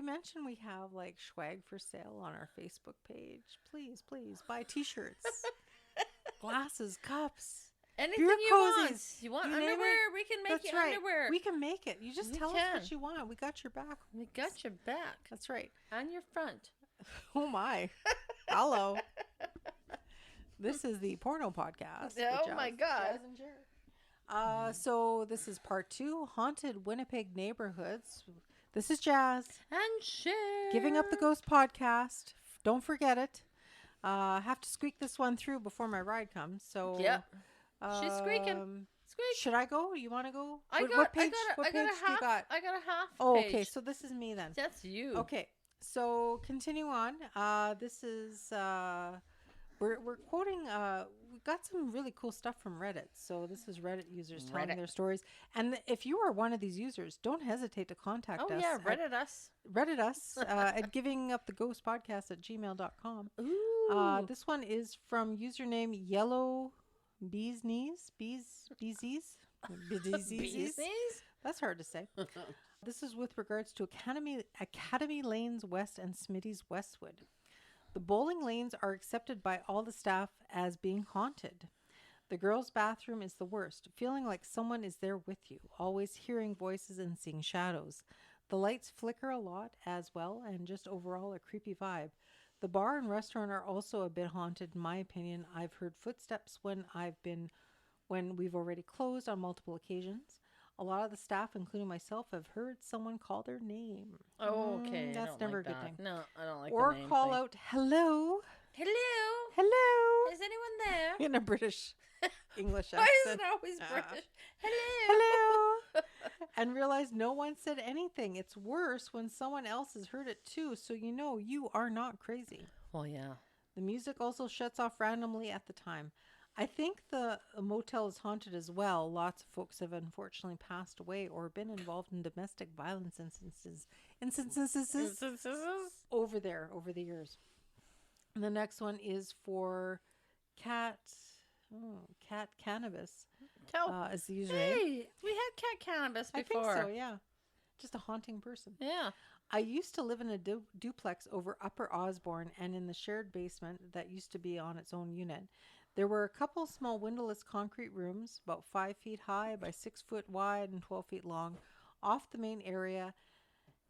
we mention we have like swag for sale on our Facebook page? Please, please buy T-shirts, glasses, cups, Anything beer you cozies. want. You want You name underwear? it. We can make That's you right. underwear. We can make it. You just We tell us can. what you want. We got your back. We got your back. That's right. On your front. Oh my. Hello. This is the porno podcast. Oh my God. Jazz and Jared. So this is part 2, Haunted Winnipeg Neighborhoods. This is Jazz. And share. Giving Up the Ghost podcast. Don't forget it. Have to squeak this one through before my ride comes. So Yep. She's squeaking. Squeak. Should I go? You want to go? I got, what page? I got, what I got page a do half. you got? I got a half. Oh, page. okay. So this is me then. That's you. Okay. So continue on. This is we're quoting. We got some really cool stuff from Reddit. So this is Reddit users telling their stories. And if you are one of these users, don't hesitate to contact us. Oh yeah, Reddit us. Reddit us at givinguptheghostpodcast@gmail.com. Ooh. This one is from username Yellow Bees Knees. Bees Beesies. Bees? That's hard to say. This is with regards to Academy Lanes West and Smitty's Westwood. The bowling lanes are accepted by all the staff as being haunted. The girls' bathroom is the worst, feeling like someone is there with you, always hearing voices and seeing shadows. The lights flicker a lot as well, and just overall a creepy vibe. The bar and restaurant are also a bit haunted, in my opinion. I've heard footsteps when we've already closed on multiple occasions. A lot of the staff, including myself, have heard someone call their name. Oh, okay. That's never a good thing. No, I don't like Or the name call thing. out, hello, Hello. hello, Is anyone there? in a British English Why is it accent. always British? Hello. Hello. And realize no one said anything. It's worse when someone else has heard it too, so you know you are not crazy. Well, yeah. The music also shuts off randomly at the time. I think the motel is haunted as well. Lots of folks have unfortunately passed away or been involved in domestic violence instances over there over the years. And the next one is for Cat Cannabis as the username. Hey, we had Cat Cannabis before. I think so, yeah. Just a haunting person. Yeah. I used to live in a duplex over Upper Osborne and in the shared basement that used to be on its own unit. There were a couple small windowless concrete rooms, about 5 feet high by 6 foot wide and 12 feet long, off the main area.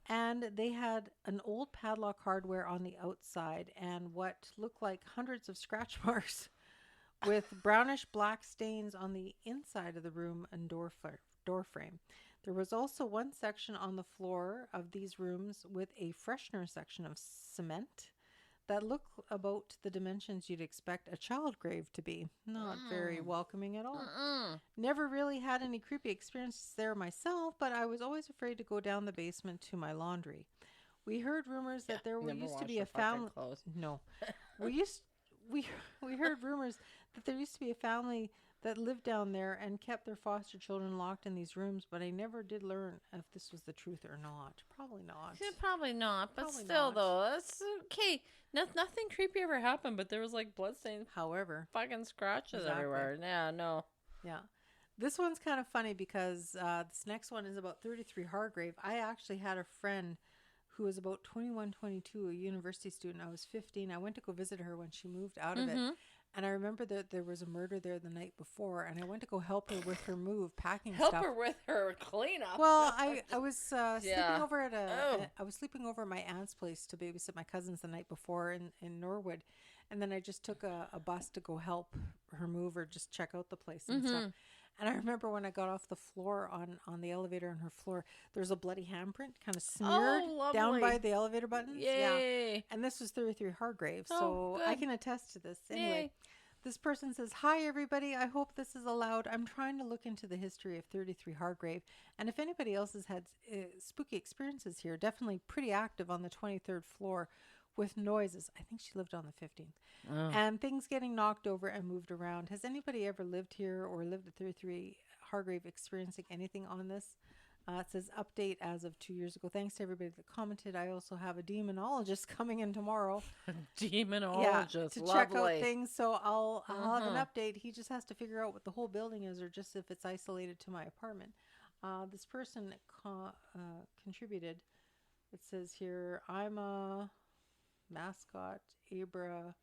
And they had an old padlock hardware on the outside and what looked like hundreds of scratch marks with brownish black stains on the inside of the room and door frame. There was also one section on the floor of these rooms with a freshener section of cement that looked about the dimensions you'd expect a child grave to be. Not very welcoming at all. Never really had any creepy experiences there myself, but I was always afraid to go down the basement to my laundry. We heard rumors that there used to be a family. No, we heard rumors that there used to be a family that lived down there and kept their foster children locked in these rooms, but I never did learn if this was the truth or not. Probably not. Yeah, probably not, but Probably still, not. though, that's okay. Nothing creepy ever happened, but there was like bloodstains, However, fucking scratches Exactly. everywhere. Yeah, no. yeah. This one's kind of funny because this next one is about 33 Hargrave. I actually had a friend who was about 21, 22, a university student. I was 15. I went to go visit her when she moved out of it. And I remember that there was a murder there the night before, and I went to go help her with her move, packing Help stuff. her with her cleanup. Well, I was sleeping Yeah. over at Oh. I was sleeping over at my aunt's place to babysit my cousins the night before in Norwood, and then I just took a bus to go help her move or just check out the place and stuff. And I remember when I got off the floor on the elevator on her floor, there was a bloody handprint kind of smeared down by the elevator buttons. Yay. Yeah. And this was 33 Hargrave, Oh, so I good. can attest to this. Anyway, Yay. this person says, "Hi, everybody. I hope this is allowed. I'm trying to look into the history of 33 Hargrave. And if anybody else has had spooky experiences here, definitely pretty active on the 23rd floor with noises." I think she lived on the 15th. And things getting knocked over and moved around. Has anybody ever lived here or lived at 33 Hargrave experiencing anything on this? It says update as of 2 years ago. Thanks to everybody that commented. I also have a demonologist coming in tomorrow. Demonologist. To Lovely. check out things. So I'll have an update. He just has to figure out what the whole building is or just if it's isolated to my apartment. This person contributed It says here, I'm a mascot, Abra.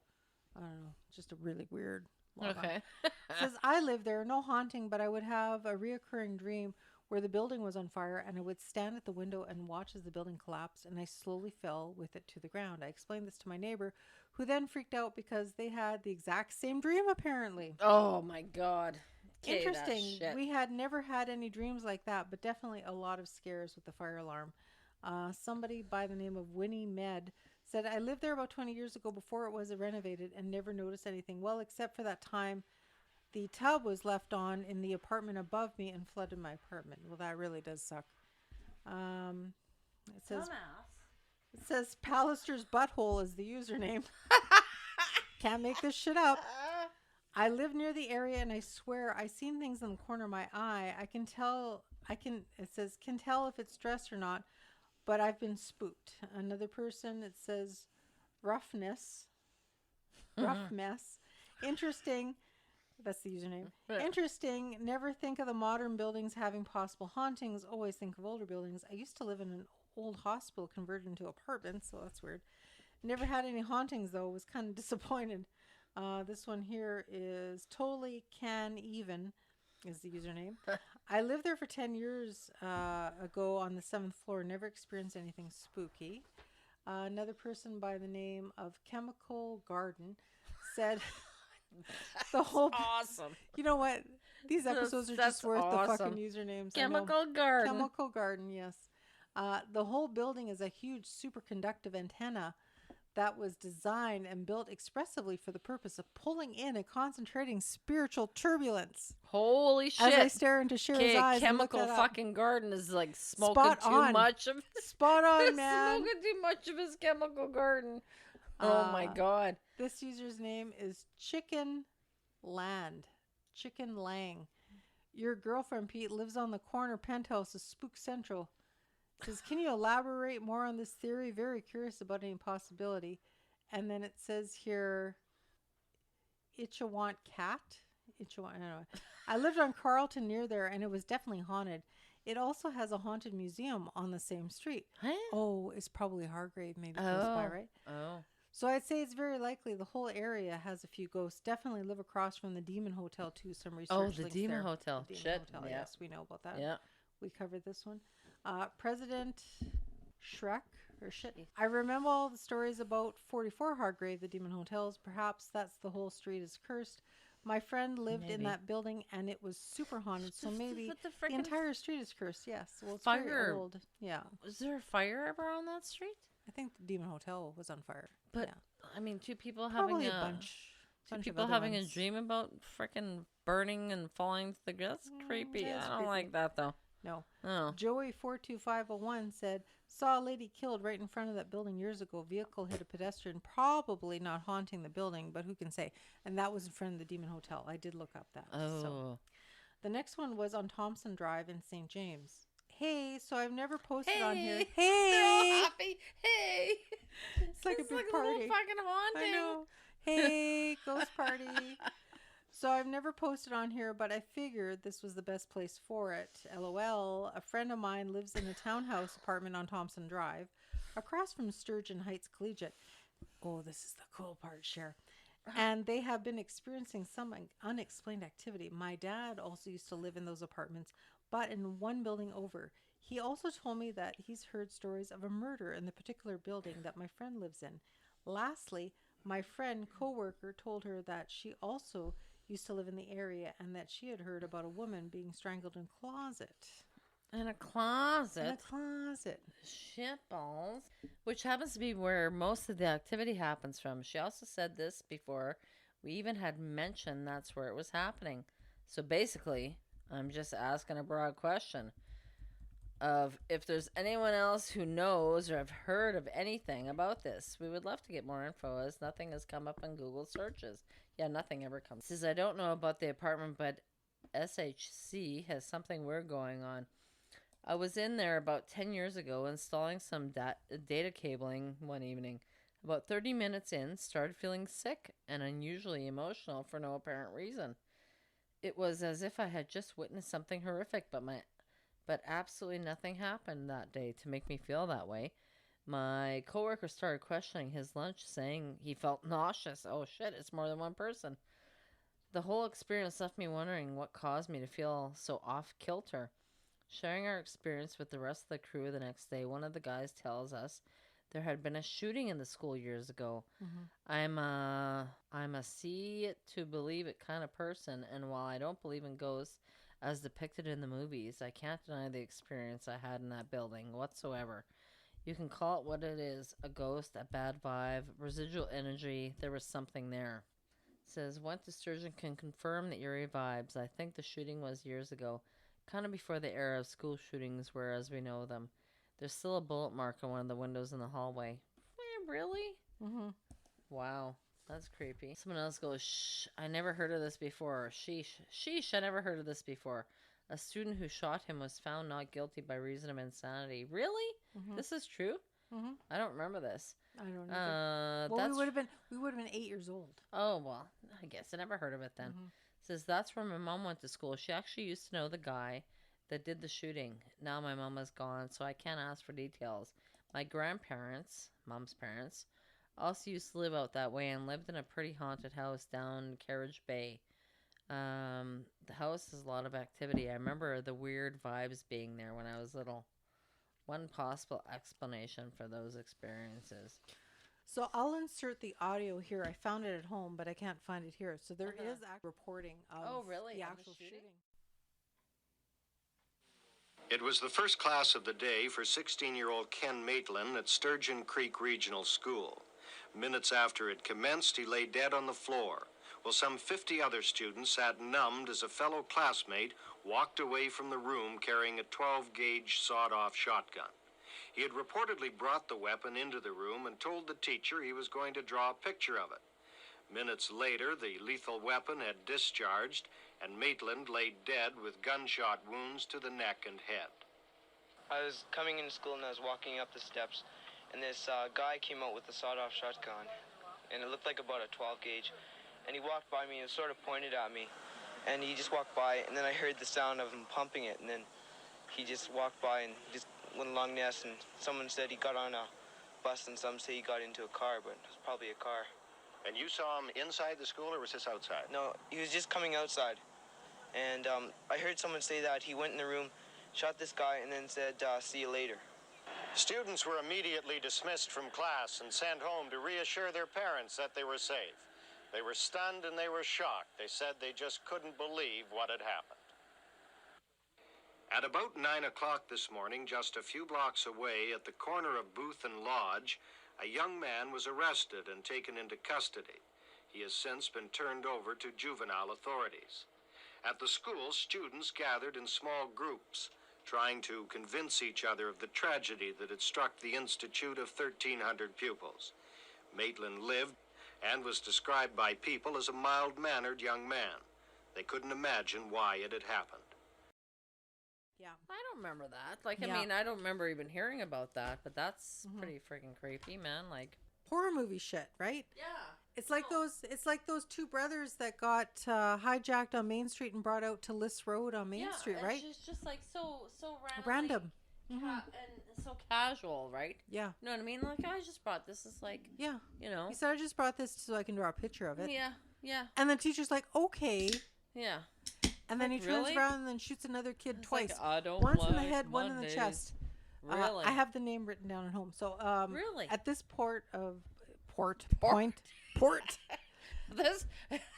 I don't know, just a really weird log on. Okay. It says, I live there, no haunting, but I would have a reoccurring dream where the building was on fire and I would stand at the window and watch as the building collapsed and I slowly fell with it to the ground. I explained this to my neighbor, who then freaked out because they had the exact same dream apparently. Oh my God. Okay, that's Interesting. shit. We had never had any dreams like that, but definitely a lot of scares with the fire alarm. Somebody by the name of Winnie Med said, I lived there about 20 years ago before it was renovated and never noticed anything. Well, except for that time the tub was left on in the apartment above me and flooded my apartment. Well, that really does suck. Um, it says it says Pallister's butthole is the username. Can't make this shit up. I live near the area and I swear I seen things in the corner of my eye. It says can tell if it's stress or not, but I've been spooked. Another person, it says rough mess. Interesting. That's the username. Yeah. Interesting. Never think of the modern buildings having possible hauntings. Always think of older buildings. I used to live in an old hospital converted into apartments, so that's weird. Never had any hauntings though. Was kind of disappointed. This one here is totally can even is the username. I lived there for 10 years ago on the 7th floor. Never experienced anything spooky. Another person by the name of Chemical Garden said the whole awesome. You know what? These episodes are just worth the fucking usernames. Chemical Garden. Chemical Garden, yes. The whole building is a huge superconductive antenna that was designed and built expressively for the purpose of pulling in and concentrating spiritual turbulence. Holy shit. As I stare into Cher's eyes. Chemical fucking Garden is like smoking Spot too on. much of Spot on, man. Smoking too much of his Chemical Garden. Oh my God. This user's name is Chicken Land. Chicken Lang. Your girlfriend, Pete, lives on the corner penthouse of Spook Central. Says, can you elaborate more on this theory? Very curious about any possibility. And then it says here, Itchawant Cat. I don't know. I lived on Carlton near there, and it was definitely haunted. It also has a haunted museum on the same street. Huh? Oh, it's probably Hargrave, maybe close by, right? Oh. So I'd say it's very likely the whole area has a few ghosts. Definitely live across from the Demon Hotel too. Some research. Oh, the links Demon there. Hotel. The Demon Shit. Hotel. Yeah. Yes, we know about that. Yeah. We covered this one. President Shrek or shit. I remember all the stories about 44 Hargrave, the Demon Hotels. Perhaps that's the whole street is cursed. My friend lived in that building and it was super haunted. So maybe the entire street is cursed. Yes. Well, it's very old. Yeah. Was there a fire ever on that street? I think the Demon Hotel was on fire. But yeah. I mean, two people Probably having a bunch. Two people having a dream about freaking burning and falling to the ground. That's creepy. That's I don't creepy. like that though. No. Oh. Joey42501 said, saw a lady killed right in front of that building years ago. Vehicle hit a pedestrian, probably not haunting the building, but who can say? And that was in front of the Demon Hotel. I did look up that. Oh. So. The next one was on Thompson Drive in St. James. Hey, so I've never posted on here. Hey! They're all happy. Hey! It's like a big like party. A little fucking haunting. I know. Hey, ghost party. So I've never posted on here, but I figured this was the best place for it. LOL. A friend of mine lives in a townhouse apartment on Thompson Drive, across from Sturgeon Heights Collegiate. Oh, this is the cool part, Cher. And they have been experiencing some unexplained activity. My dad also used to live in those apartments, but in one building over. He also told me that he's heard stories of a murder in the particular building that my friend lives in. Lastly, my friend coworker told her that she also used to live in the area and that she had heard about a woman being strangled in a closet. In a closet? In a closet. Shitballs. Which happens to be where most of the activity happens from. She also said this before. We even had mentioned that's where it was happening. So basically, I'm just asking a broad question of if there's anyone else who knows or have heard of anything about this. We would love to get more info as nothing has come up in Google searches. Yeah, nothing ever comes. Says, I don't know about the apartment, but SHC has something weird going on. I was in there about 10 years ago installing some data cabling one evening. About 30 minutes in, started feeling sick and unusually emotional for no apparent reason. It was as if I had just witnessed something horrific, but absolutely nothing happened that day to make me feel that way. My coworker started questioning his lunch, saying he felt nauseous. Oh shit, it's more than one person. The whole experience left me wondering what caused me to feel so off kilter. Sharing our experience with the rest of the crew the next day, one of the guys tells us there had been a shooting in the school years ago. I'm a see it to believe it kind of person, and while I don't believe in ghosts as depicted in the movies, I can't deny the experience I had in that building whatsoever. You can call it what it is, a ghost, a bad vibe, residual energy. There was something there. It says, went to Sturgeon can confirm the eerie vibes. I think the shooting was years ago, kind of before the era of school shootings were as we know them. There's still a bullet mark on one of the windows in the hallway. Really? Mm-hmm. Wow, that's creepy. Someone else goes, shh, I never heard of this before. Sheesh, I never heard of this before. A student who shot him was found not guilty by reason of insanity. Really? Mm-hmm. This is true? Mm-hmm. I don't remember this. I don't know. Well, we would have been 8 years old. Oh, well, I guess I never heard of it then. Says that's where my mom went to school. She actually used to know the guy that did the shooting. Now my mom is gone, so I can't ask for details. My grandparents, mom's parents, also used to live out that way and lived in a pretty haunted house down Carriage Bay. The house has a lot of activity. I remember the weird vibes being there when I was little. One possible explanation for those experiences. So I'll insert the audio here. I found it at home, but I can't find it here. So there is reporting of the actual shooting. It was the first class of the day for 16-year-old Ken Maitland at Sturgeon Creek Regional School. Minutes after it commenced, he lay dead on the floor, while some 50 other students sat numbed as a fellow classmate walked away from the room carrying a 12-gauge sawed-off shotgun. He had reportedly brought the weapon into the room and told the teacher he was going to draw a picture of it. Minutes later, the lethal weapon had discharged, and Maitland lay dead with gunshot wounds to the neck and head. I was coming into school and I was walking up the steps, and this guy came out with a sawed-off shotgun, and it looked like about a 12-gauge. And he walked by me and sort of pointed at me, and he just walked by, and then I heard the sound of him pumping it, and then he just walked by and just went along Ness, and someone said he got on a bus, and some say he got into a car, but it was probably a car. And you saw him inside the school, or was this outside? No, he was just coming outside. And I heard someone say that he went in the room, shot this guy, and then said, see you later. Students were immediately dismissed from class and sent home to reassure their parents that they were safe. They were stunned and they were shocked. They said they just couldn't believe what had happened. At about 9 o'clock this morning, just a few blocks away at the corner of Booth and Lodge, a young man was arrested and taken into custody. He has since been turned over to juvenile authorities. At the school, students gathered in small groups, trying to convince each other of the tragedy that had struck the institute of 1,300 pupils. Maitland lived and was described by people as a mild-mannered young man. They couldn't imagine why it had happened. Yeah. I don't remember that. Like, I mean, I don't remember even hearing about that, but that's pretty freaking creepy, man. Like, horror movie shit, right? yeah. It's like those two brothers that got hijacked on Main Street and brought out to Liss Road on Main Street, right? It's just like so Random. and so casual, right? Yeah. You know what I mean? Like, I just brought this as like, Yeah. you know. He said, I just brought this so I can draw a picture of it. Yeah. And the teacher's like, okay. Yeah. And then Like, he turns really? around and then shoots another kid It's twice. like, I don't Once in the like head, one in the Mondays. chest. Really? I have the name written down at home. So Really? at this port. This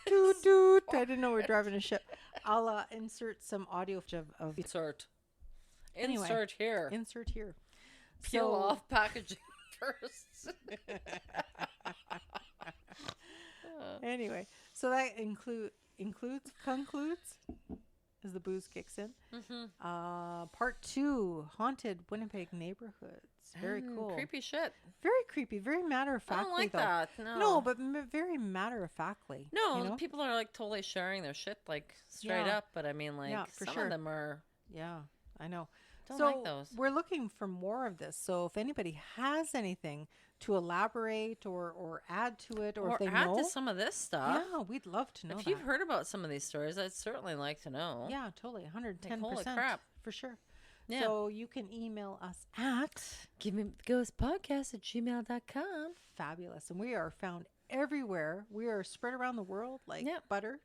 Doot. I didn't know we were driving a ship. I'll insert some audio of insert. Anyway, Insert here. Insert here. Peel off packaging first. Anyway, so that concludes as the booze kicks in. Part 2, haunted Winnipeg neighborhoods. Very cool. Creepy shit. Very creepy. Very matter of I factly. don't like though. that. No, but very matter of factly. No, you know? people are like totally sharing their shit like straight up. But I mean, like for some sure. of them are. Yeah, I know. Don't like those. We're looking for more of this. So if anybody has anything to elaborate or add to it, or if they add know to some of this stuff. yeah, we'd love to know. If you've heard about some of these stories, I'd certainly like to know. yeah, totally, 110%. Like, holy crap. For sure. Yeah. So you can email us at Give me the ghost podcast at gmail.com. fabulous. And we are found everywhere. We are spread around the world like Yep. butter.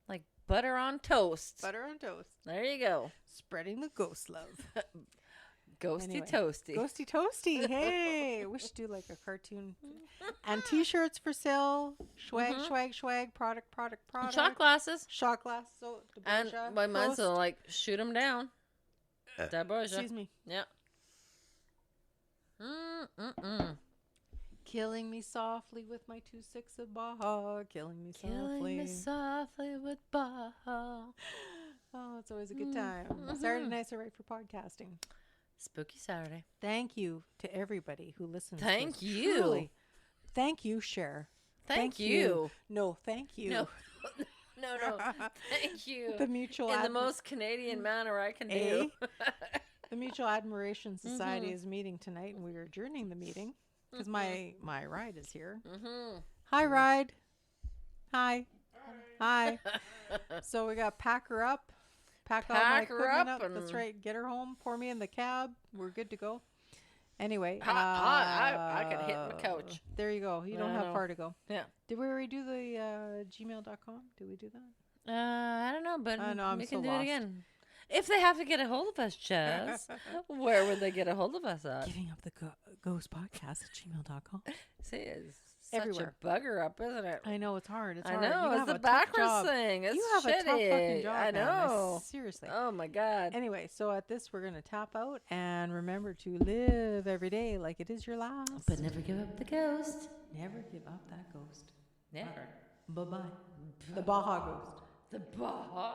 Like butter on toast. Butter on toast. There you go. Spreading the ghost love. Ghosty Anyway, toasty. Ghosty toasty. Hey, we should do like a cartoon. And t-shirts for sale. Swag. Product. And shot glasses. Shot glass. So the And Borgia my mine's toast. like shoot them down. Excuse me. Yeah. Killing me softly with my 2-6 of Baja. Killing me softly. Killing me softly with Baja. Oh, it's always a good time. Saturday nights are right for podcasting. Spooky Saturday. Thank you to everybody who listens. Thank to us. you. Truly. Thank you, Cher. Thank you. No, thank you. No. No. Thank you. The mutual In the most Canadian manner I can do. The Mutual Admiration Society is meeting tonight, and we are adjourning the meeting because my ride is here. Hi, ride. Hi. So we got to pack her up, pack all my Pack her equipment up up. That's and- right. Get her home. Pour me in the cab. We're good to go. Anyway, I could hit my couch. There you go. You don't I have know. far to go. Yeah. Did we already do the gmail.com? Did we do that? I don't know, but I know, I'm we so can do lost. it again. If they have to get a hold of us, Jess, where would they get a hold of us at? Giving up the ghost podcast at gmail.com. See, it's such Everywhere. a bugger up, isn't it? I know it's hard. It's I hard. know, You it's have the a tough backwards job. thing. It's You have a tough fucking shitty. job. I man. know. Seriously. Oh my God. Anyway, so at this, we're going to tap out and remember to live every day like it is your last. But never give up the ghost. Never give up that ghost. Never. Bye-bye. The Baja ghost. The Baja.